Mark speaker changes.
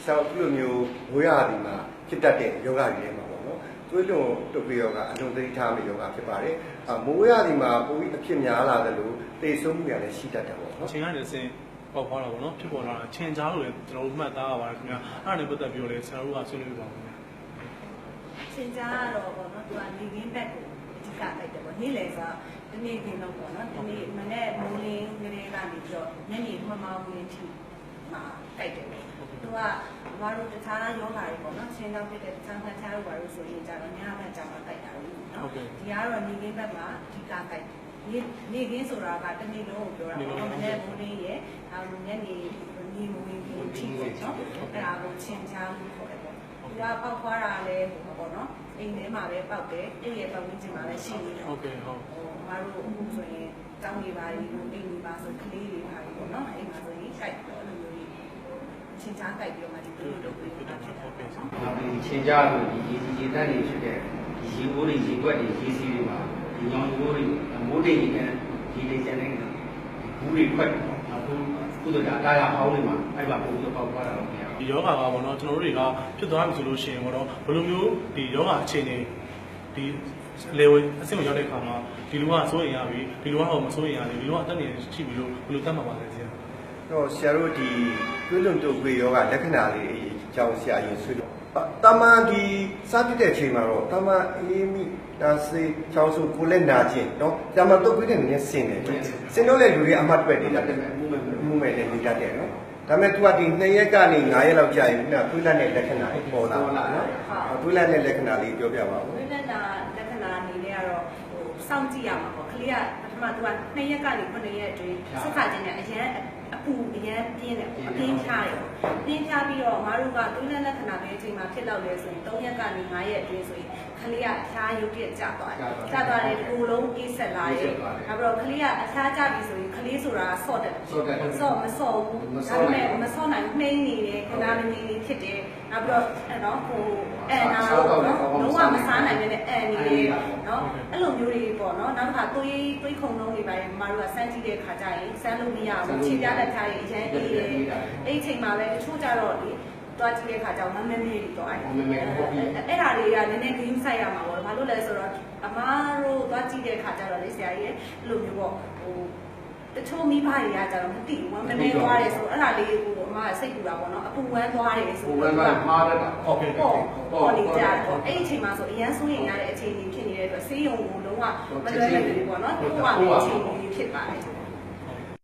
Speaker 1: ဆောက်ပြုမျိုးဝေးရဒီမှာဖြစ်တတ်တဲ့ယောဂတွေထဲမှာပေါ့နော်သွေးလွန်တုပ်ကွေးယောဂအလုံးသိထားမယ့်ယောဂဖြစ်ပါတယ်မိုးရဒီမှာပိုပြီးအဖြစ်များလာတယ်လို့တေဆုံးမှုရလည်းရှိတတ်တယ်ပေါ့နော်
Speaker 2: ချိန်ကနေစင်ပေါက်သွားတာပေါ့နော်ဖြစ်ပေါ်လာတာချိန်ကြားလို့လည်းကျွန်တော်တို့မှတ်သားရပါတယ်ခင်ဗျာအဲ့ဒါနဲ့ပတ်သက်ပြီးတော့လည်းဆရာတို့ကဆွေးနွေးပါဦးခင်ဗျာ
Speaker 3: ချိန်ကြားတော့ပေါ့နော်သူကနေခင်းဘက်ကိုအဓိကတိုက်တယ်ပေါ့နေ့လယ်ဆိုဒီနေ့ခင်းတော့ပေါ့နော်ဒီနေ့မနေ့မိုးလင်းကလေးကနေပြီးတော့ညနေမှမောင်းဝင်ထိမှာတိုက်တယ်သူကဘာလို့တခြားယောဂါတွေပေါ့နော်ရှင်းတော့ဖြစ်တဲ့တခြားဖတ်ချားတို့ဘာလို့ဆိုရင်ကြတော့ညဘက်ကြာမှတိုက်တာလို့နော်ဒီကတော့နေခင်းဘက်မှာအဓိကတိုက်နေခင်းဆိုတာကတနေ့လုံးကိုပြောတာပေါ့မနေ့မိုးလင်းရဲ့ညနေညီမဝင်ပြီးထိပေါ့နော်အဲ့ဒါကိုချင်းချားလို့ခေါ်တယ်ပေါ့သူကပေါက်ခွားတာလည်းပေါ့နော်အိမ်ထဲမှာပဲပေါက်တယ်အဲ့ရဲ့ပတ်ဝန်းကျင်မှာလည်းရှိနေတယ်
Speaker 2: ဟုတ်ကဲ့ဟုတ်
Speaker 3: မတို့အခုဆိုရင်တောင်းနေပါလိမ့်လို့အိမ်နေပါဆိုကလေးတွေပါပေါ့နော်အိမ်မှာဆိုရင်စိုက်တော့လိုမျိုးချင်းချားကြိုက်ပြီးတော့မှဒီလိုလုပ်ပြီးတော့ဖြစ်တာပေါ့နော်
Speaker 4: ဒီချင်းချားလို့ဒီရေတန်းတွေဖြစ်တဲ့ဒီရေဘိုးတွေရေကွက်တွေရေစီးတွေမှာဒီညောင်ဘိုးတွေမိုးတိတ်တွေနဲ့ဒီလေးကျန်တဲ့ဘူးတွေခွက်တယ်ပေါ့နောက်ကုသတာအတားရအောင်တွေမှာအဲ့မှာပုံစံပေါက်သွားတာတော့မရဘူး
Speaker 2: ဒီယောဂါကပေါ့နော်ကျွန်တော်တို့တွေကဖြစ်သွားပြီဆိုလို့ရှိရင်ပေါ့နော်ဘယ်လိုမျိုးဒီယောဂါအခြေအနေဒီလေဝအဆင့်မရောက်တဲ့အခါမှာဒီလူကစိုးရင်ရပြီဒီလူကတော့မစိုးရင်ရတယ်ဒီလူကအသက်နေရှိပြီလို့ဘယ်လိုသတ်မှတ်ပါလဲဆရာ
Speaker 1: တော့ဆရာတို့ဒီသွေးလွန်တုပ်ကွေးယောဂလက္ခဏာလေးအကြောင်းဆရာရင်ဆွေးတော့တမန်ဒီစဖြစ်တဲ့အချိန်မှာတော့တမန်အေးမိဒါစေချောင်းစုကိုလက်နာခြင်းเนาะတမန်တုပ်ကွေးတဲ့နည်းဆင်တယ်ဆင်တော့လေလူတွေအမှတ်တွက်နေတာမှုမဲ့လည်းနေတတ်တယ်เนาะဒါပေမဲ့ तू ကဒီ2ရက်ကနေ9ရက်လောက်ကြာရင်ခုနသွေးလက်တဲ့လက္ခဏာပေါ်လာနော်သွေးလက်တဲ့လက္ခဏာလေးပြောပြပါဦး
Speaker 3: သွေးလက်တာလက္ခဏာအနေနဲ့ကတော့စောင့်ကြည့်ရမှာပေါ့ကလေးကပထမ तू က2ရက်ကနေ9ရက်အတွင်းဆက်ခါချင်းနဲ့အရန်အပူအရန်ပြင်းတယ်အပြင်းချတယ်ပြင်းချပြီးတော့မတို့ကသွေးလက်လက္ခဏာပဲအချိန်မှာဖြစ်တော့လဲဆိုရင်3ရက်ကနေ9ရက်အတွင်းဆိုရင်ကလေးကဖျားရုပ်ပြက်ကျသွားတယ်ကျသွားတယ်ဒီလိုလုံးအေးဆက်လာတယ်နောက်ပြီးတော့ကလေးကအဖျားကျပြီဆိုရင်ကလေးဆိုတာဆော့တယ်ဆော့မဆော့ဘူးဒါပေမဲ့မဆော့နိုင်နှိမ့်နေတယ်ခဏမနေနေဖြစ်တယ်နောက်ပြီးတော့နော်ဟိုနာတော့နော်လုံးဝမစားနိုင်တဲ့နေတယ်နော်အဲ့လိုမျိုးတွေပေါ့နော်နောက်တစ်ခါသွေးခုံလုံးတွေပါရင်မတို့ကစမ်းကြည့်တဲ့ခါကျရင်စမ်းလို့မရဘူးခြေပြားလက်ထားရင်အရင်အေးတယ်အဲ့ဒီချိန်မှာပဲတချို့ကြတော့လေတွားကြည့်တဲ့ခါကျတော့မမဲမဲတွေတော့အဲ့ဒါတွေကနည်းနည်းဂရုစိုက်ရမှာပေါ့ဘာလို့လဲဆိုတော့အမားတို့တွားကြည့်တဲ့ခါကျတော့လေဆရာကြီးအဲ့လိုမျိုးပေါ့ဟိုတချို့မိဘတွေကကြတော့မသိဘူးမမဲသွားတယ်ဆိုအဲ့ဒါလေးကိုအမစိတ်ပူတာပေါ့နော်အပူဝမ်းသွားတယ်ဆို
Speaker 4: တော့မှားတတ်တာ
Speaker 2: ဟုတ်ကဲ့
Speaker 3: ပေါ်နေကြတော့အဲ့ဒီအချိန်မှာဆိုအရန်ဆိုးရင်ရတဲ့အခြေအနေဖြစ်နေတဲ့အတွက်ဆေးရုံကိုလုံးဝမလွယ်ဘူးပေါ့နော်ကိုယ့်ဟာကိုယ်အခြေအနေဖြစ်ပါတယ်